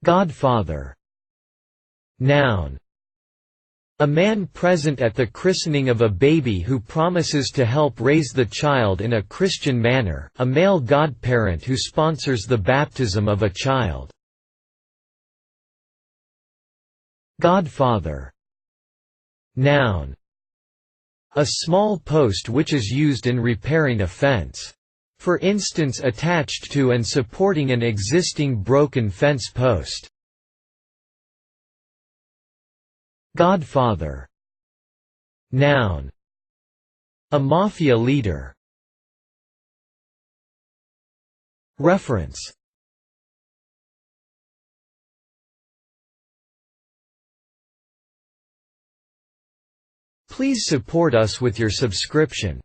Godfather. Noun. A man present at the christening of a baby who promises to help raise the child in a Christian manner, a male godparent who sponsors the baptism of a child. Godfather. Noun. A small post which is used in repairing a fence. For instance, attached to and supporting an existing broken fence post. Godfather. Noun. A mafia leader. Reference. Please support us with your subscription.